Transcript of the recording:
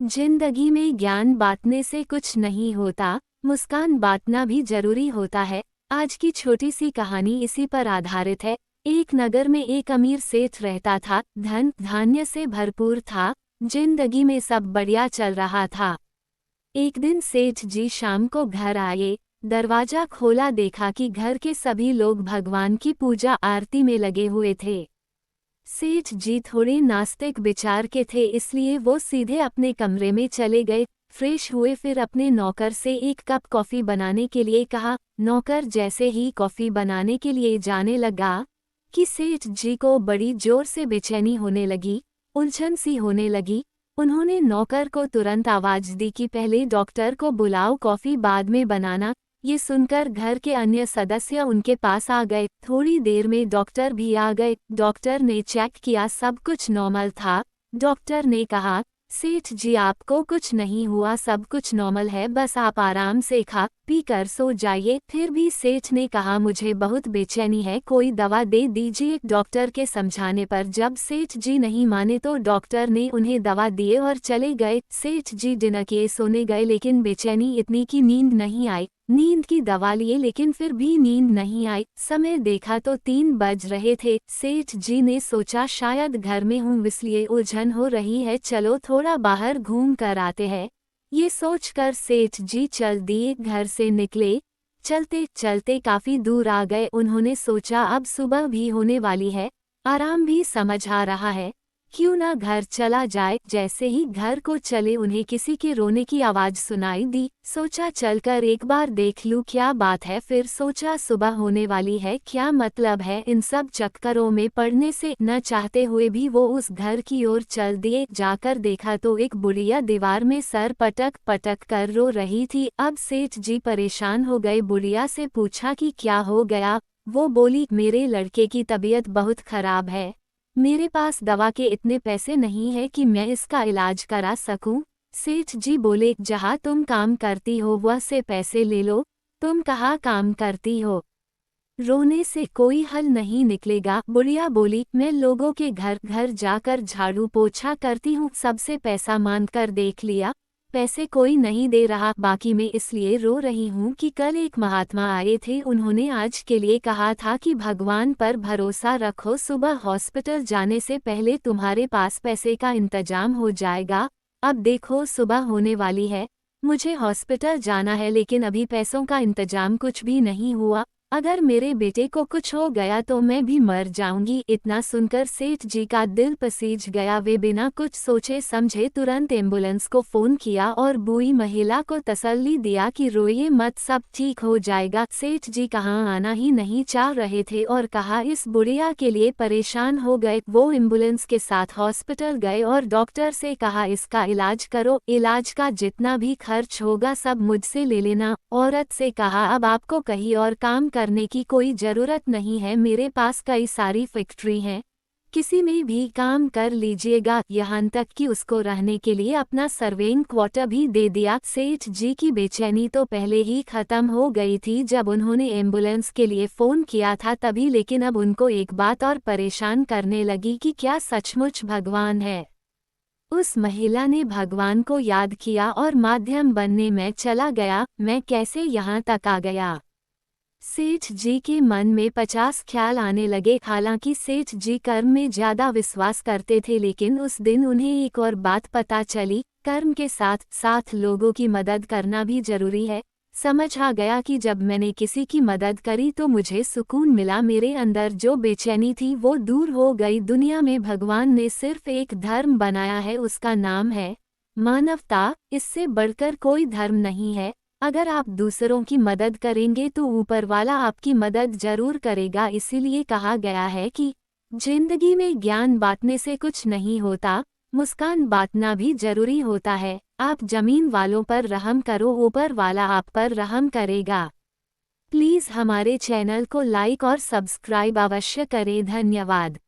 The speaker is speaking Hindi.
जिंदगी में ज्ञान बांटने से कुछ नहीं होता, मुस्कान बांटना भी जरूरी होता है। आज की छोटी सी कहानी इसी पर आधारित है। एक नगर में एक अमीर सेठ रहता था। धन धान्य से भरपूर था। जिंदगी में सब बढ़िया चल रहा था। एक दिन सेठ जी शाम को घर आए। दरवाजा खोला, देखा कि घर के सभी लोग भगवान की पूजा आरती में लगे हुए थे। सेठ जी थोड़े नास्तिक विचार के थे, इसलिए वो सीधे अपने कमरे में चले गए। फ्रेश हुए, फिर अपने नौकर से एक कप कॉफ़ी बनाने के लिए कहा। नौकर जैसे ही कॉफ़ी बनाने के लिए जाने लगा कि सेठ जी को बड़ी जोर से बेचैनी होने लगी, उलझन सी होने लगी। उन्होंने नौकर को तुरंत आवाज़ दी कि पहले डॉक्टर को बुलाओ, कॉफ़ी बाद में बनाना। ये सुनकर घर के अन्य सदस्य उनके पास आ गए। थोड़ी देर में डॉक्टर भी आ गए। डॉक्टर ने चेक किया, सब कुछ नॉर्मल था। डॉक्टर ने कहा, सेठ जी आपको कुछ नहीं हुआ, सब कुछ नॉर्मल है, बस आप आराम से खा पी कर सो जाइए। फिर भी सेठ ने कहा, मुझे बहुत बेचैनी है, कोई दवा दे दीजिए। डॉक्टर के समझाने पर जब सेठ जी नहीं माने तो डॉक्टर ने उन्हें दवा दिए और चले गए। सेठ जी डिनर किए, सोने गए, लेकिन बेचैनी इतनी कि नींद नहीं आई। नींद की दवा लिए लेकिन फिर भी नींद नहीं आई। समय देखा तो 3 बज रहे थे। सेठ जी ने सोचा शायद घर में हूँ इसलिए उलझन हो रही है, चलो थोड़ा बाहर घूम कर आते हैं। ये सोचकर सेठ जी चल दिए, घर से निकले। चलते चलते काफी दूर आ गए। उन्होंने सोचा अब सुबह भी होने वाली है, आराम भी समझ आ रहा है, क्यों ना घर चला जाए। जैसे ही घर को चले उन्हें किसी के रोने की आवाज सुनाई दी। सोचा चलकर एक बार देख लूं क्या बात है। फिर सोचा सुबह होने वाली है, क्या मतलब है इन सब चक्करों में पड़ने से। न चाहते हुए भी वो उस घर की ओर चल दिए। जाकर देखा तो एक बुढ़िया दीवार में सर पटक पटक कर रो रही थी। अब सेठ जी परेशान हो गए। बुढ़िया से पूछा कि क्या हो गया। वो बोली, मेरे लड़के की तबीयत बहुत खराब है, मेरे पास दवा के इतने पैसे नहीं है कि मैं इसका इलाज करा सकूं। सेठ जी बोले, जहाँ तुम काम करती हो वह से पैसे ले लो। तुम कहाँ काम करती हो, रोने से कोई हल नहीं निकलेगा। बुढ़िया बोली, मैं लोगों के घर घर जाकर झाड़ू पोछा करती हूँ, सबसे पैसा मांगकर देख लिया, पैसे कोई नहीं दे रहा। बाकी मैं इसलिए रो रही हूँ कि कल एक महात्मा आए थे, उन्होंने आज के लिए कहा था कि भगवान पर भरोसा रखो, सुबह हॉस्पिटल जाने से पहले तुम्हारे पास पैसे का इंतजाम हो जाएगा। अब देखो सुबह होने वाली है, मुझे हॉस्पिटल जाना है, लेकिन अभी पैसों का इंतजाम कुछ भी नहीं हुआ। अगर मेरे बेटे को कुछ हो गया तो मैं भी मर जाऊंगी। इतना सुनकर सेठ जी का दिल पसीज गया। वे बिना कुछ सोचे समझे तुरंत एम्बुलेंस को फोन किया और बूढ़ी महिला को तसल्ली दिया कि रोइए मत, सब ठीक हो जाएगा। सेठ जी कहाँ आना ही नहीं चाह रहे थे और कहा इस बुढ़िया के लिए परेशान हो गए। वो एम्बुलेंस के साथ हॉस्पिटल गए और डॉक्टर से कहा, इसका इलाज करो, इलाज का जितना भी खर्च होगा सब मुझसे ले लेना। औरत से कहा, अब आपको कहीं और काम करने की कोई जरूरत नहीं है, मेरे पास कई सारी फैक्ट्री हैं, किसी में भी काम कर लीजिएगा। यहाँ तक कि उसको रहने के लिए अपना सर्वेइंग क्वार्टर भी दे दिया। सेठ जी की बेचैनी तो पहले ही खत्म हो गई थी जब उन्होंने एम्बुलेंस के लिए फोन किया था तभी, लेकिन अब उनको एक बात और परेशान करने लगी कि क्या सचमुच भगवान है। उस महिला ने भगवान को याद किया और माध्यम बनने में चला गया, मैं कैसे यहाँ तक आ गया। सेठ जी के मन में 50 ख्याल आने लगे। हालांकि सेठ जी कर्म में ज्यादा विश्वास करते थे, लेकिन उस दिन उन्हें एक और बात पता चली, कर्म के साथ साथ लोगों की मदद करना भी जरूरी है। समझ आ गया कि जब मैंने किसी की मदद करी तो मुझे सुकून मिला, मेरे अंदर जो बेचैनी थी वो दूर हो गई। दुनिया में भगवान ने सिर्फ एक धर्म बनाया है, उसका नाम है मानवता। इससे बढ़कर कोई धर्म नहीं है। अगर आप दूसरों की मदद करेंगे तो ऊपर वाला आपकी मदद जरूर करेगा। इसीलिए कहा गया है कि जिंदगी में ज्ञान बांटने से कुछ नहीं होता, मुस्कान बांटना भी जरूरी होता है। आप जमीन वालों पर रहम करो, ऊपर वाला आप पर रहम करेगा। प्लीज़ हमारे चैनल को लाइक और सब्सक्राइब अवश्य करें। धन्यवाद।